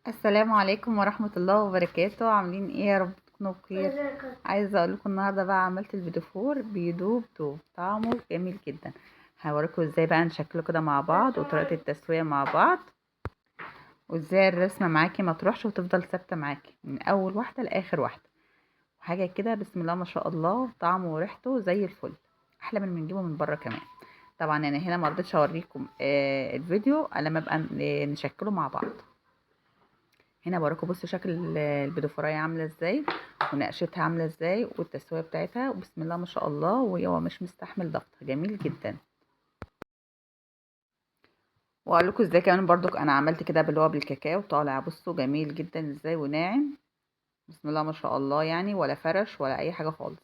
السلام عليكم ورحمة الله وبركاته. عاملين ايه؟ يا رب تكونوا بخير. عايزة اقول لكم النهاردة بقى عملت البيدفور بيدوب دوب، طعمه جميل جدا. هوريكم ازاي بقى نشكله كده مع بعض، وطريقة التسوية مع بعض، وازاي الرسمة معاكي ما تروحش وتفضل ثابتة معاكي من اول واحدة لاخر واحدة. وحاجة كده بسم الله ما شاء الله، طعمه وريحته زي الفل، احلى من بنجيبه من بره كمان. طبعا انا هنا ما رضيتش اوريكم الفيديو لما بقى نشكله مع بعض. هنا بوريكم بصوا شكل البيدوفرايه عامله ازاي، ونقشتها عامله ازاي، والتسويه بتاعتها وبسم الله ما شاء الله، وهو مش مستحمل ضغطها، جميل جدا. واقول لكم ازاي كمان برضو انا عملت كده اللي هو بالكاكاو، طالع بصوا جميل جدا ازاي وناعم، بسم الله ما شاء الله، يعني ولا فرش ولا اي حاجه خالص.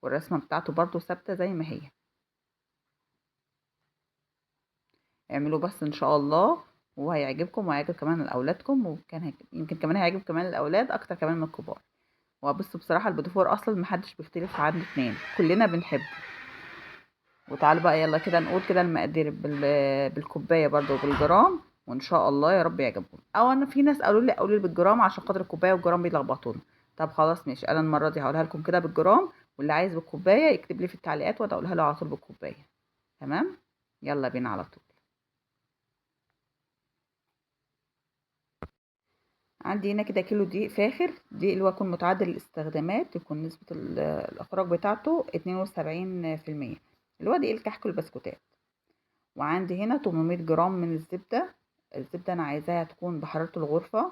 والرسمه بتاعته برضو ثابته زي ما هي. اعملوا بس ان شاء الله، وهيعجبكم وهيعجب كمان لاولادكم، يمكن كمان هيعجب كمان الاولاد اكتر كمان من الكبار. وبصوا بصراحه البيدوفور اصلا محدش بيختلف عنه اتنين، كلنا بنحبه. وتعالوا بقى يلا كده نقول كده المقادير بالكوبايه برضو وبالجرام، وان شاء الله يا رب يعجبكم. او انا في ناس قالوا لي بالجرام عشان خاطر الكوبايه والجرام بيلخبطونا. طب خلاص ماشي، انا المره دي هقولها لكم كده بالجرام، واللي عايز بالكوبايه يكتب لي في التعليقات وانا اقولها له على طول بالكوبايه. تمام، يلا بينا على طول. عندي هنا كده كيلو دقيق فاخر، دقيق اللي هو يكون متعدل الاستخدامات، يكون نسبه الاخراج بتاعته 72%، اللي هو دقيق الكحك والبسكوتات. وعندي هنا 800 جرام من الزبدة. الزبدة أنا عايزاها تكون بحرارة الغرفة،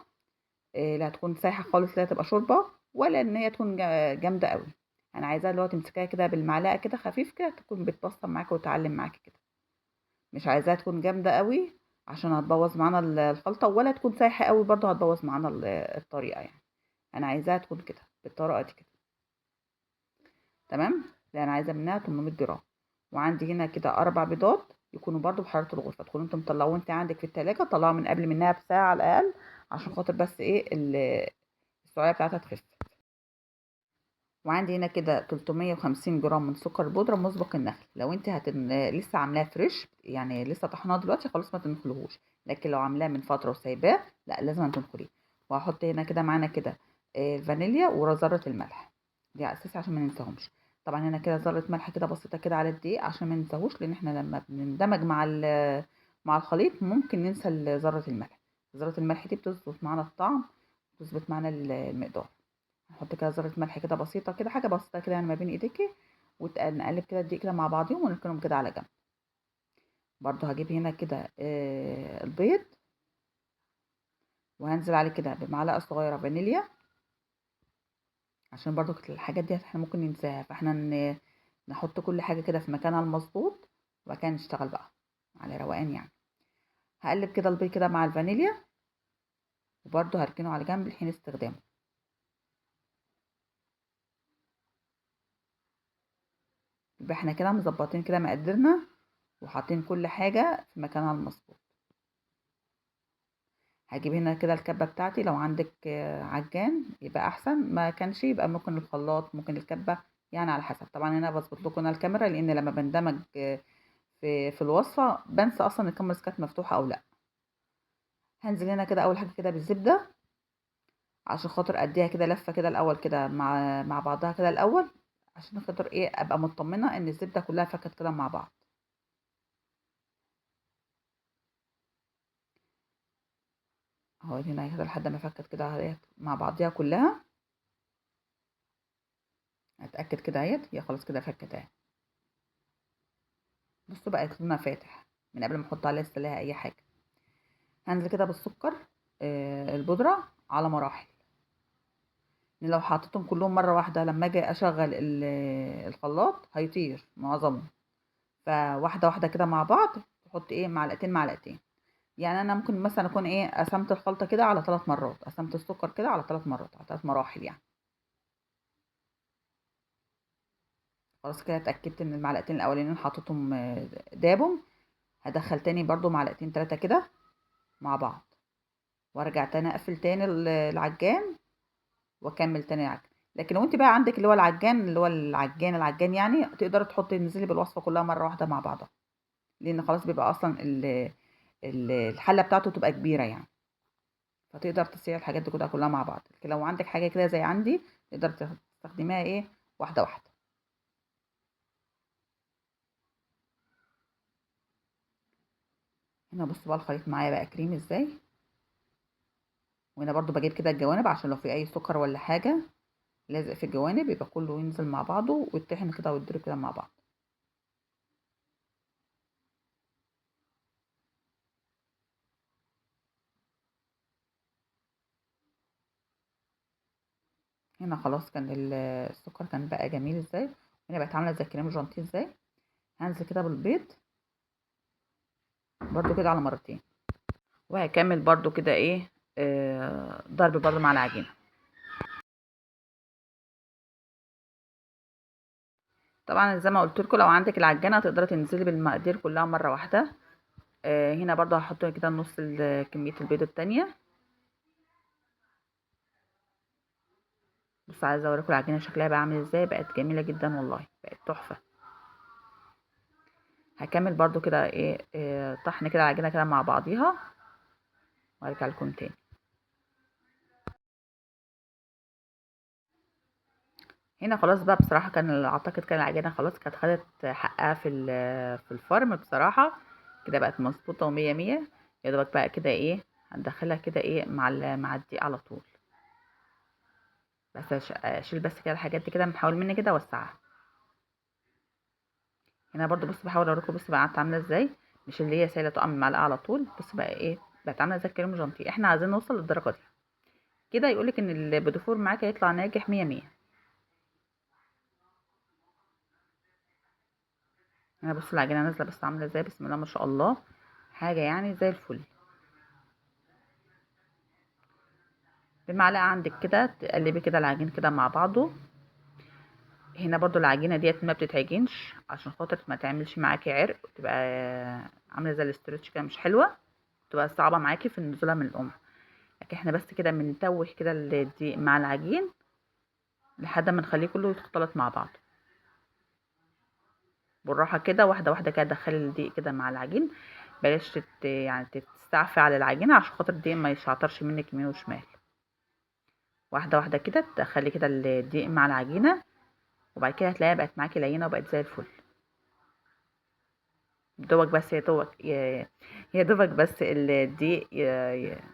لا تكون سايحة خالص، لا تبقى شوربة، ولا إن هي تكون جامدة قوي. أنا عايزاها اللي هو تمسكيها كده بالمعلقة كده خفيف كده، تكون بتبصم معاكي وتعلم معاكي كده. مش عايزاها تكون جامدة قوي عشان هتبوظ معانا الخلطة، ولا تكون سايحة قوي برضه هتبوظ معانا الطريقة يعني. أنا عايزاها تكون كده بالطريقة دي كده. تمام. لا انا عايزه منها 800 جرام. وعندي هنا كده 4 بيضات يكونوا برضو بحراره الغرفه، تكونوا انتم مطلعوه انت عندك في التلاجة، طلعوا من قبل منها بساعه على الاقل، عشان خاطر بس ايه السعريه بتاعتها تخف. وعندي هنا كده 350 جرام من سكر بودره مسبق النخل. لو انت لسه عاملاه فريش، يعني لسه طحناه دلوقتي، خلاص ما تنخلوهوش. لكن لو عاملاه من فتره وسايباه، لا لازم تنخليه. وهحط هنا كده معانا كده فانيليا وذره الملح، دي اساسي عشان ما ننساهمش. طبعا هنا كده ذره ملح كده بسيطه كده على الدقيق عشان ما ننساهوش، لان احنا لما بنندمج مع الخليط ممكن ننسى ذره الملح. ذره الملح دي بتظبط معانا الطعم، بتظبط معانا المقدار. نحط كده ذرة ملح كده بسيطة كده، حاجة بسيطة كده يعني ما بين ايديكي، ونقلب كده الدقيق كده مع بعضيهم ونركنهم كده على جنب. برضو هجيب هنا كده البيض، وهنزل عليه كده بمعلقة صغيرة فانيليا، عشان برضو الحاجات دي احنا ممكن ننساها، فاحنا نحط كل حاجة كده في مكانها المظبوط، وبعد كده نشتغل بقى على روقان يعني. هقلب كده البيض كده مع الفانيليا، وبرضو هركنه على جنب لحين استخدامه. يبقى احنا كده مظبطين كده مقدرنا، وحاطين كل حاجة في مكانها المظبوط. هجيب هنا كده الكبة بتاعتي، لو عندك عجان يبقى احسن، ما كانش يبقى ممكن الخلاط، ممكن الكبة، يعني على حسب. طبعا هنا بظبط لكم هنا الكاميرا، لان لما بندمج في الوصفة بنسى اصلا الكاميرا كانت مفتوحة او لا. هنزل هنا كده اول حاجة كده بالزبدة، عشان خاطر اديها كده لفة كده الاول كده مع بعضها كده الاول، عشان خاطر ايه ابقى مطمنة ان الزبدة كلها فكت كده مع بعض. اهو هنا كده لحد ما فكت كده مع بعضيها كلها. اتاكد كده اهيت، هي خلاص كده فكت اهي. بصوا بقى لونها فاتح من قبل ما احط عليها لسه اي حاجه. هنزل كده بالسكر البودره على مراحل، لان لو حطيتهم كلهم مره واحده لما اجي اشغل الخلاط هيطير معظمهم. فواحده واحده كده مع بعض، تحط ايه معلقتين معلقتين. يعني انا ممكن مثلا اكون ايه قسمت الخلطه كده على 3 مرات، قسمت السكر كده على 3 مرات، على 3 مراحل يعني. خلاص كده اتاكدت ان المعلقتين الاولانيين حطيتهم دابهم. هدخل تاني برضو معلقتين 3 كده مع بعض، وارجع تاني اقفل تاني العجان، واكمل تاني العجان. لكن لو انت بقى عندك اللي هو العجان، اللي هو العجان يعني، تقدري تحطي تنزلي بالوصفه كلها مره واحده مع بعضها، لان خلاص بيبقى اصلا الحله بتاعته تبقى كبيره يعني. فتقدر تسيع الحاجات دي كلها مع بعض. لكن لو عندك حاجه كده زي عندي تقدر تستخدميها ايه واحده واحده. هنا بص بقى الخليط معايا بقى كريم ازاي. وهنا برضو بجيب كده الجوانب عشان لو في اي سكر ولا حاجه لازق في الجوانب يبقى كله ينزل مع بعضه ويتطحن كده ويتضرب كده مع بعض. هنا خلاص كان السكر كان بقى جميل ازاي. هنا بقت عامله زي كريم جانتيه ازاي. هنزل كده بالبيض برضو كده على مرتين. وهكمل برضو كده ايه ضرب برضو مع العجينه. طبعا زي ما قلت لكم لو عندك العجانه تقدري تنزلي بالمقادير كلها مره واحده. هنا برضو هحط كده نص كميه البيض التانية. بص عايزه اوريكم العجينه شكلها بقى عامل ازاي. بقت جميله جدا والله بقت تحفه. هكمل برضو كده ايه طحن كده العجينه كده مع بعضيها وارجع لكم تاني. هنا خلاص بقى بصراحه كان اعتقد كان العجينه خلاص كانت خدت حقها في الفرن بصراحه. كده بقت مظبوطه ومية مية. يا دوبك بقى كده ايه هندخلها كده ايه مع الدقيق على طول. بس اشيل بس كده الحاجات دي كده بحاول مني كده اوسعها. هنا برضو بص بحاول اوريكم. بص بقى عامله ازاي. مش اللي هي سايله طعم المعلقه على طول. بص بقى ايه بقت عامله زي الكريم جانتيه. احنا عايزين نوصل للدرجه دي كده يقولك ان البيدفور معاك هيطلع ناجح مية مية. هنا بص العجينه نازله بس عامله ازاي. بسم الله ما شاء الله. حاجه يعني زي الفل. بالمعلقه عندك كده تقلبي كده العجين كده مع بعضه. هنا برضو العجينه ديت ما بتتعجنش عشان خاطر ما تعملش معاكي عرق تبقى عامله زي الاسترتش كده مش حلوه. تبقى صعبه معاكي في نزولها من القمع. لكن احنا بس كده بنتوه كده الدقيق مع العجين لحد ما نخليه كله يختلط مع بعض. بالراحه كده واحده واحده كده تدخلي الدقيق كده مع العجين. بلاش يعني تستعفي على العجينه عشان خاطر الدقيق ما يشعطرش منك يمين وشمال. واحده واحده كده تدخلي كده الدقيق مع العجينه. وبعد كده هتلاقيها بقت معاكي لينه وبقت زي الفل. دوبك بس يا دوبك يا دوبك بس الدقيق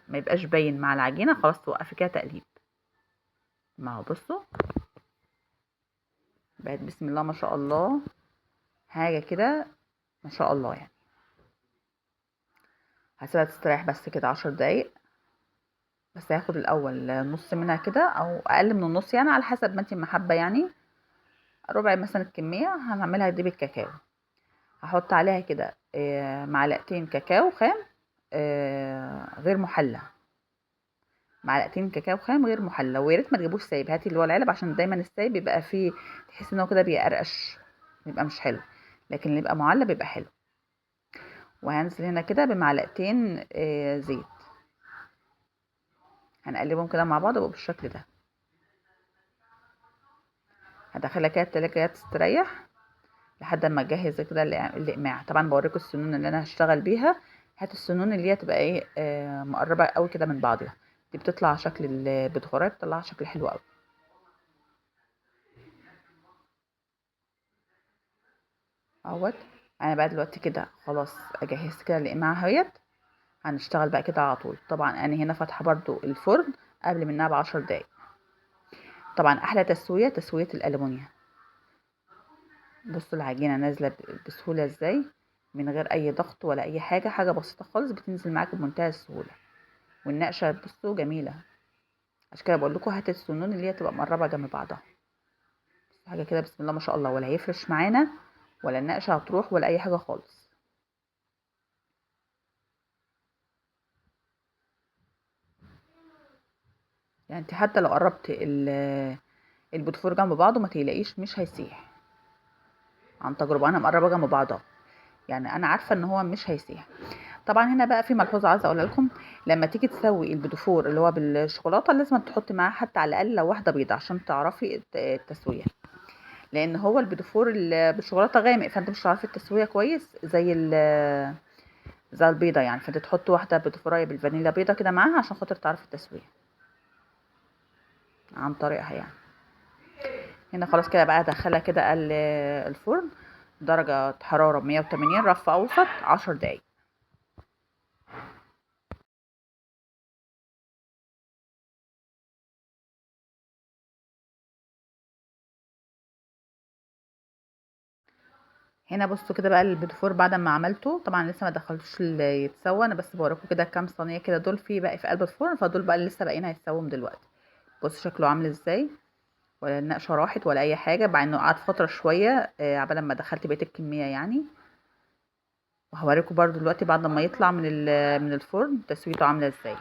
ما يبقاش باين مع العجينه خلاص توقفي كده تقليب. ما هو بصوا بقت بسم الله ما شاء الله. حاجه كده ما شاء الله يعني. هسيبها تستريح بس كده 10 دقايق. بس هاخد الاول نص منها كده او اقل من النص يعني على حسب ما انتي محبه يعني. ربع مثلا الكميه هنعملها دي بالكاكاو. هحط عليها كده معلقتين كاكاو خام غير محلى. معلقتين كاكاو خام غير محلى. ويا ريت ما تجيبوش سايب. هاتي اللي هو العلب عشان دايما السايب بيبقى فيه تحس ان هو كده بيقرقش بيبقى مش حلو. لكن اللي يبقى معلى بيبقى حلو. وهنزل هنا كده بمعلقتين زيت. هنقلبهم كده مع بعض بالشكل ده. هدخلها كده التلاجة تستريح لحد ما اجهز كده الاقماع. طبعا بوريكم السنون اللي انا هشتغل بيها. هات السنون اللي هي تبقى ايه مقربه قوي كده من بعضها. دي بتطلع شكل البتغورات بتطلع شكل حلو قوي اهوت. انا بقى دلوقتي كده خلاص اجهز كده الاقماع اهيت. هنشتغل بقى كده على طول. طبعا انا هنا فاتحه برضو الفرن قبل منها ب10 دقايق. طبعا احلى تسويه الالومنيا. بصوا العجينه نازله بسهوله ازاي. من غير اي ضغط ولا اي حاجه. حاجه بسيطه خالص بتنزل معاكم بمنتهى السهوله. والنقشه بصوا جميله. عشان كده بقول لكم هات السنون اللي هي تبقى مقربه جنب بعضها. حاجه كده بسم الله ما شاء الله. ولا هيفرش معانا ولا النقشه هتروح ولا اي حاجه خالص. يعني انت حتى لو قربت البوتفور جنب بعضه ما تقلقيش مش هيسيح. عن تجربه انا مقربه جنب بعضها. يعني انا عارفه ان هو مش هيسيح. طبعا هنا بقى في ملحوظه عايزه اقولها لكم. لما تيجي تسوي البيدفور اللي هو بالشوكولاته لازم تحطي معاه حتى على الاقل لو واحده بيضه عشان تعرفي التسويه. لان هو البيدفور اللي بالشوكولاته غامق فانت مش هتعرفي التسويه كويس زي زي البيضه يعني، فانت تحط واحده بيضفوريه بالفانيليا بيضه كده معاها عشان خاطر تعرفي التسويه عن طريقها يعني. هنا خلاص كده بقى هدخلها كده الفرن درجه حراره 180 رف اوسط 10 دقايق. هنا بصوا كده بقى البيتفور بعد ما عملته، طبعا لسه ما دخلتوش يتسوى، انا بس بوريكم كده كام صينيه كده دول في باقي في قلب الفرن، فدول بقى اللي لسه باقيين هيتسووا دلوقتي. بصوا شكله عامل ازاي، ولا النقشه راحت ولا اي حاجه، مع انه قعد فتره شويه عبال ما دخلت بقيه الكميه يعني. وهوريكم برضو دلوقتي بعد ما يطلع من الفرن تسويته عامله ازاي.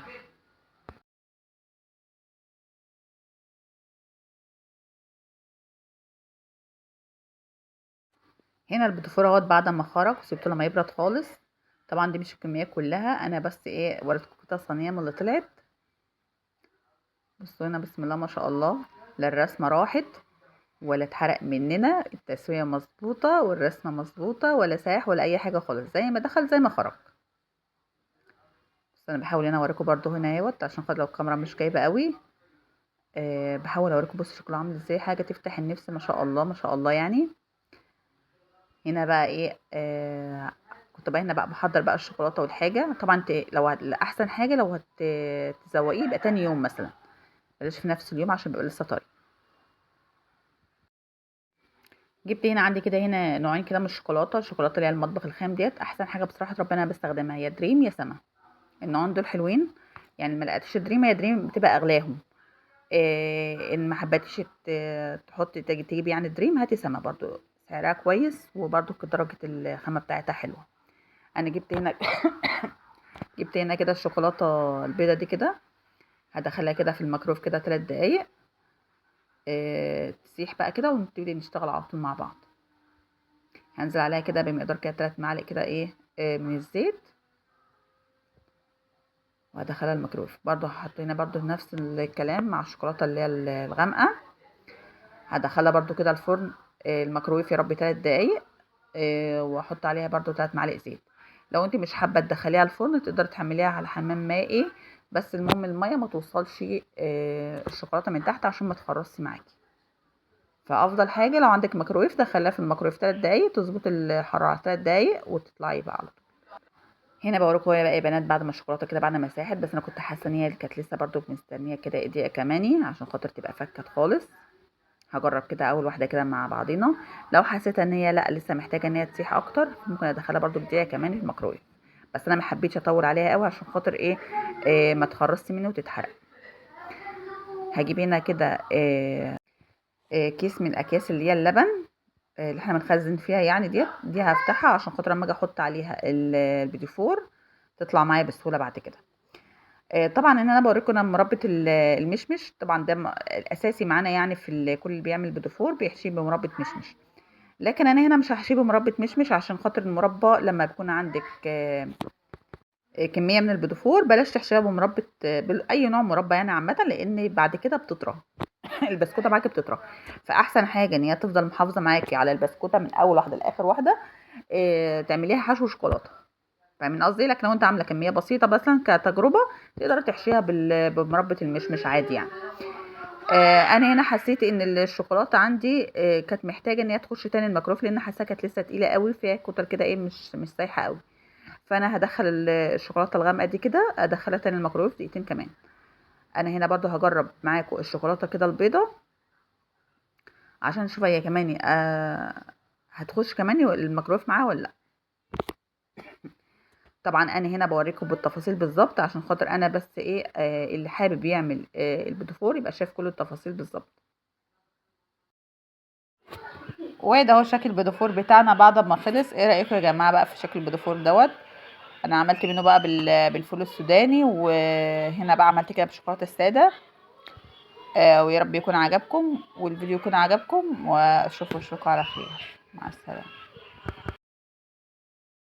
هنا البيتفور اهوت بعد ما خرج سبته لما يبرد خالص. طبعا دي مش الكميه كلها، انا بس ايه وريتكم كده صينيه من اللي طلعت. بصوا هنا بسم الله ما شاء الله، لا الرسمه راحت ولا اتحرق مننا، التسويه مظبوطه والرسمه مظبوطه، ولا ساح ولا اي حاجه خالص، زي ما دخل زي ما خرج. بس انا بحاول هنا اوريكم برضو هنا اهوت عشان خاطر لو الكاميرا مش جايبه قوي. بحاول اوريكم بصوا شكله عامل ازاي، حاجه تفتح النفس ما شاء الله ما شاء الله يعني. هنا بقى ايه كنت بقى هنا بقى بحضر بقى الشوكولاته والحاجه. طبعا لو احسن حاجه لو هتزوقيه يبقى تاني يوم مثلا، بلاش في نفس اليوم عشان بيبقى لسه طري. جبت هنا عندي كده هنا نوعين كده من الشوكولاته اللي هي المطبخ الخام ديت، احسن حاجه بصراحه ربنا انا بستخدمها يا دريم يا سما. النوعين دول حلوين يعني، ما لقيتش دريم، هي دريم بتبقى اغلاهم. ان ما حبيتيش تجيبي يعني دريم، هاتي سما برضو سعرها كويس، وبرضو درجه الخامه بتاعتها حلوه. انا جبت هنا جبت هنا كده الشوكولاته البيضه دي كده، هدخلها كده في الميكرويف كده 3 دقايق تسيح بقى كده، ونبتدي نشتغل على طول مع بعض. هنزل عليها كده بمقدار كده 3 معالق كده ايه من الزيت، وهدخلها الميكرويف. برضو هحط هنا برضو نفس الكلام مع الشوكولاته اللي هي الغامقه، هدخلها برضو كده الفرن الميكرويف يا رب 3 دقايق واحط عليها برضو 3 معالق زيت. لو انت مش حابه تدخليها الفرن تقدري تعمليها على حمام مائي، بس المهم الميه ما توصلش الشوكولاته من تحت عشان ما تخرصش معاكي. فافضل حاجه لو عندك ميكرويف دخليها في الميكرويف 3 دقايق، تظبط الحراره على 3 دقايق وتطلعي بقى على طول. هنا بوريكم هي بقى يا بنات بعد ما الشوكولاته كده بعد ما ساحت، بس انا كنت حاسه ان هي كانت لسه برضو مستنيه كده دقيقه كماني عشان خاطر تبقى فكت خالص. هجرب كده اول واحده كده مع بعضينا، لو حسيت ان هي لا لسه محتاجه ان هي تسيح اكتر ممكن ادخلها برضو بدقيقه كمان في الميكرويف. بس انا ما حبيتش اطول عليها قوي عشان خاطر ايه ما تخرصش مني وتتحرق. هجيب هنا كده كيس من الاكياس اللي هي اللبن اللي احنا بنخزن فيها يعني، دي هفتحها عشان خاطر اما اجي احط عليها البيديفور تطلع معايا بسهوله بعد كده. طبعا ان انا بوريكم انا مربى المشمش، طبعا ده الاساسي معانا يعني في كل اللي بيعمل بيديفور بيحشيه بمربى مشمش. لكن انا هنا مش هحشيه بمربى مشمش عشان خاطر المربى لما بيكون عندك كميه من البيديفور بلاش تحشيها بمربى اي نوع مربى يعني عامه، لان بعد كده بتطرى البسكوته معاكي بتطرى. فاحسن حاجه ان هي تفضل محافظه معاكي على البسكوته من اول واحده لاخر واحده تعمليها حشو شوكولاته. فاهمين قصدي؟ لكن لو انت عامله كميه بسيطه مثلا كتجربه تقدر تحشيها بمربى المشمش عادي يعني. انا هنا حسيت ان الشوكولاته عندي كانت محتاجه ان هي تخش تاني الميكروف، لان حاساها كانت لسه تقيله قوي فيها كتل كده ايه مش سايحه قوي. فانا هدخل الشوكولاته الغامقه دي كده ادخلها تاني الميكروف دقيقتين كمان. انا هنا برضو هجرب معاكم الشوكولاته كده البيضه عشان اشوف هي كمان هتخش كمان الميكروف معاها ولا لا. طبعا انا هنا بوريكم بالتفاصيل بالظبط عشان خاطر انا بس ايه اللي حابب يعمل البيديفور يبقى شايف كل التفاصيل بالظبط. وده اهو شكل البيديفور بتاعنا بعد ما خلص. ايه رايكم يا جماعه بقى في شكل البيديفور دوت؟ انا عملت منه بقى بالفول السوداني، وهنا بقى عملت كده بالشوكولاته الساده. ويا رب يكون عجبكم والفيديو يكون عجبكم، واشوفكم على خير. مع السلامه.